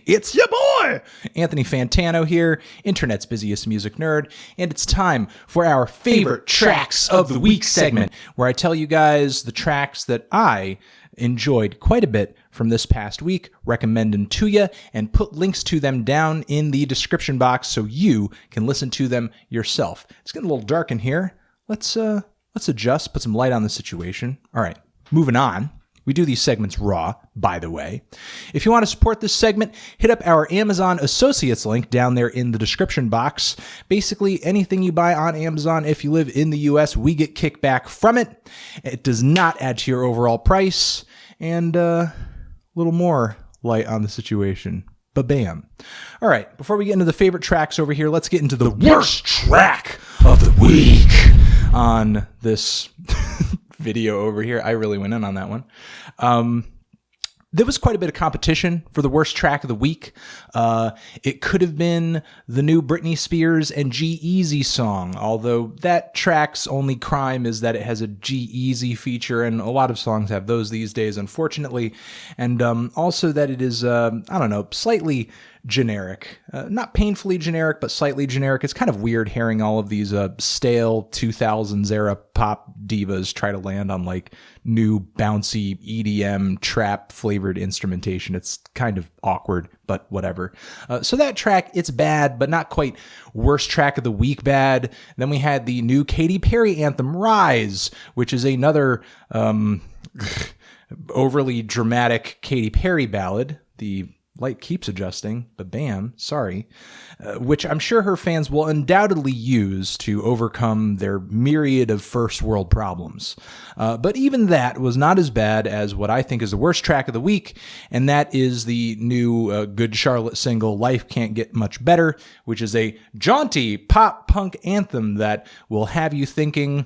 It's your boy, Anthony Fantano here, internet's busiest music nerd, and it's time for our favorite tracks of the week segment, where I tell you guys the tracks that I enjoyed quite a bit from this past week, recommend them to you, and put links to them down in the description box so you can listen to them yourself. It's getting a little dark in here. Let's adjust, put some light on the situation. All right, moving on. We do these segments raw, by the way. If you want to support this segment, hit up our Amazon Associates link down there in the description box. Basically, anything you buy on Amazon, if you live in the US, we get kickback from it. It does not add to your overall price. And a little more light on the situation. Ba-bam. All right, before we get into the favorite tracks over here, let's get into the worst track of the week on this video over here. I really went in on that one. There was quite a bit of competition for the worst track of the week. It could have been the new Britney Spears and G-Eazy song, although that track's only crime is that it has a G-Eazy feature, and a lot of songs have those these days, unfortunately. And also that it is, slightly generic. Not painfully generic, but slightly generic. It's kind of weird hearing all of these stale 2000s era pop divas try to land on like new bouncy EDM trap flavored instrumentation. It's kind of awkward, but whatever. So that track, it's bad, but not quite worst track of the week bad. Then we had the new Katy Perry anthem, Rise, which is another overly dramatic Katy Perry ballad. The light keeps adjusting, but bam, sorry, which I'm sure her fans will undoubtedly use to overcome their myriad of first world problems. But even that was not as bad as what I think is the worst track of the week, and that is the new Good Charlotte single, Life Can't Get Much Better, which is a jaunty pop punk anthem that will have you thinking,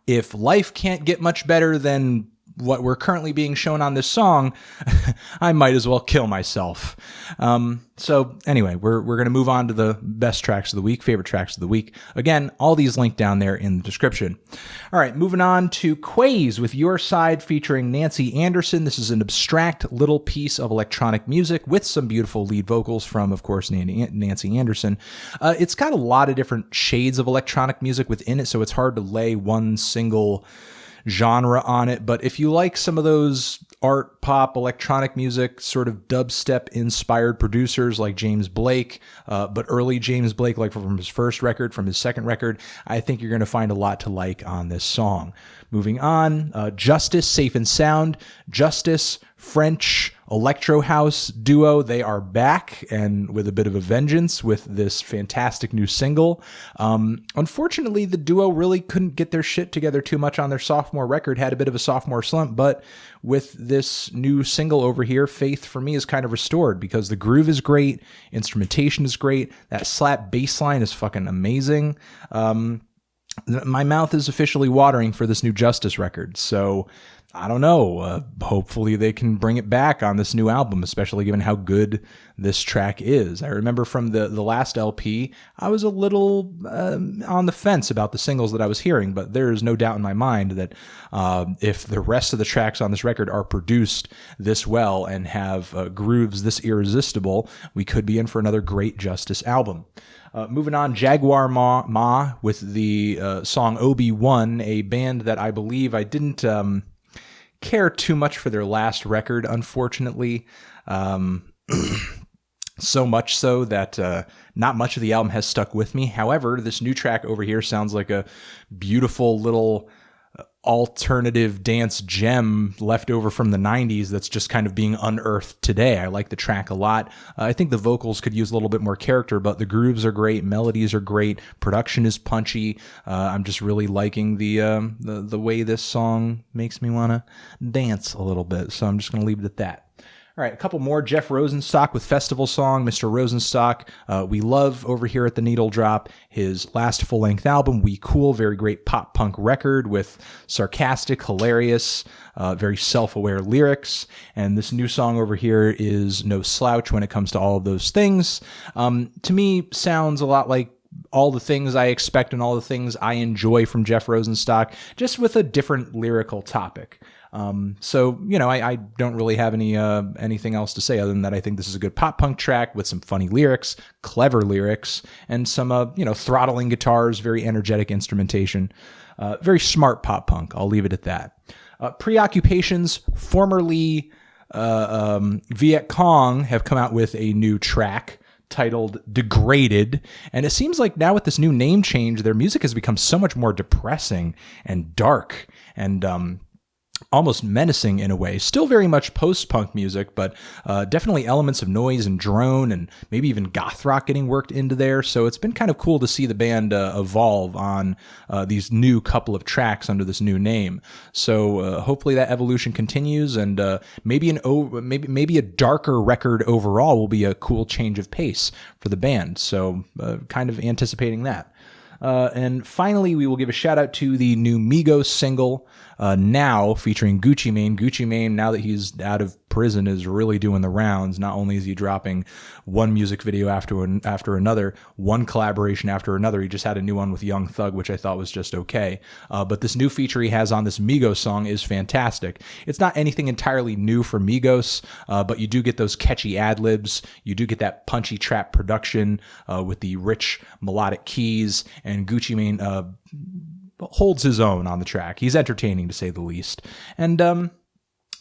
if life can't get much better than what we're currently being shown on this song, I might as well kill myself. So anyway, we're going to move on to the best tracks of the week, favorite tracks of the week. Again, all these linked down there in the description. All right, moving on to Quays with Your Side featuring Nancy Andersen. This is an abstract little piece of electronic music with some beautiful lead vocals from, of course, Nancy Andersen. It's got a lot of different shades of electronic music within it, so it's hard to lay one single genre on it, but if you like some of those art pop electronic music sort of dubstep inspired producers like James Blake, but early James Blake, like from his first record, from his second record, I think you're going to find a lot to like on this song. Moving on, Justice, Safe and Sound. Justice, French electro house duo. They are back and with a bit of a vengeance with this fantastic new single. Unfortunately, the duo really couldn't get their shit together too much on their sophomore record, had a bit of a sophomore slump, but with this new single over here, faith for me is kind of restored because the groove is great, instrumentation is great, that slap bass line is fucking amazing. My mouth is officially watering for this new Justice record, so I don't know. Hopefully they can bring it back on this new album, especially given how good this track is. I remember from the last LP, I was a little on the fence about the singles that I was hearing, but there is no doubt in my mind that if the rest of the tracks on this record are produced this well and have grooves this irresistible, we could be in for another great Justice album. Moving on, Jaguar Ma with the song Obi-Wan, a band that I believe I didn't care too much for their last record, unfortunately. So much so that not much of the album has stuck with me. However, this new track over here sounds like a beautiful little alternative dance gem left over from the 90s that's just kind of being unearthed today. I like the track a lot. I think the vocals could use a little bit more character, but the grooves are great, melodies are great, production is punchy. I'm just really liking the way this song makes me want to dance a little bit, so I'm just going to leave it at that. All right, a couple more. Jeff Rosenstock with Festival Song. Mr. Rosenstock, we love over here at the Needle Drop. His last full-length album, We Cool, very great pop-punk record with sarcastic, hilarious, very self-aware lyrics. And this new song over here is no slouch when it comes to all of those things. To me, sounds a lot like all the things I expect and all the things I enjoy from Jeff Rosenstock, just with a different lyrical topic. So, I don't really have anything else to say other than that I think this is a good pop punk track with some funny lyrics, clever lyrics, and some, throttling guitars, very energetic instrumentation. Very smart pop punk. I'll leave it at that. Preoccupations, formerly Vietcong, have come out with a new track titled Degraded, and it seems like now with this new name change, their music has become so much more depressing and dark and almost menacing in a way. Still very much post-punk music, but definitely elements of noise and drone and maybe even goth rock getting worked into there. So it's been kind of cool to see the band evolve on these new couple of tracks under this new name. So hopefully that evolution continues, and maybe a darker record overall will be a cool change of pace for the band. So kind of anticipating that. And finally, we will give a shout out to the new Migos single, Now, featuring Gucci Mane. Gucci Mane, now that he's out of prison, is really doing the rounds. Not only is he dropping one music video after another, one collaboration after another, he just had a new one with Young Thug, which I thought was just okay. But this new feature he has on this Migos song is fantastic. It's not anything entirely new for Migos, but you do get those catchy ad-libs. You do get that punchy trap production with the rich melodic keys, and Gucci Mane holds his own on the track. He's entertaining, to say the least. And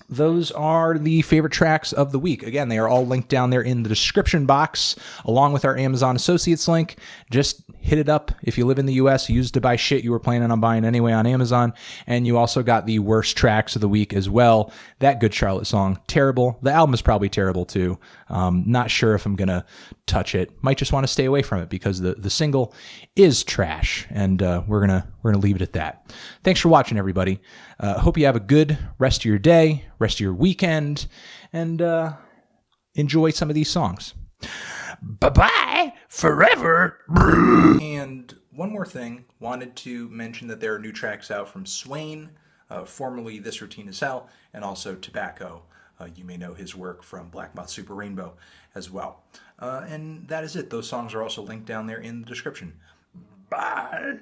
those are the favorite tracks of the week. Again, they are all linked down there in the description box, along with our Amazon Associates link. Just hit it up. If you live in the U.S., use it to buy shit you were planning on buying anyway on Amazon. And you also got the worst tracks of the week as well. That Good Charlotte song, terrible. The album is probably terrible too. Not sure if I'm going to touch it. Might just want to stay away from it because the single is trash. And we're gonna leave it at that. Thanks for watching, everybody. Hope you have a good rest of your day, rest of your weekend, and enjoy some of these songs. Bye-bye forever. And one more thing, wanted to mention that there are new tracks out from Swain, formerly This Routine Is Hell, and also Tobacco. You may know his work from Black Moth Super Rainbow as well. And that is it. Those songs are also linked down there in the description. Bye.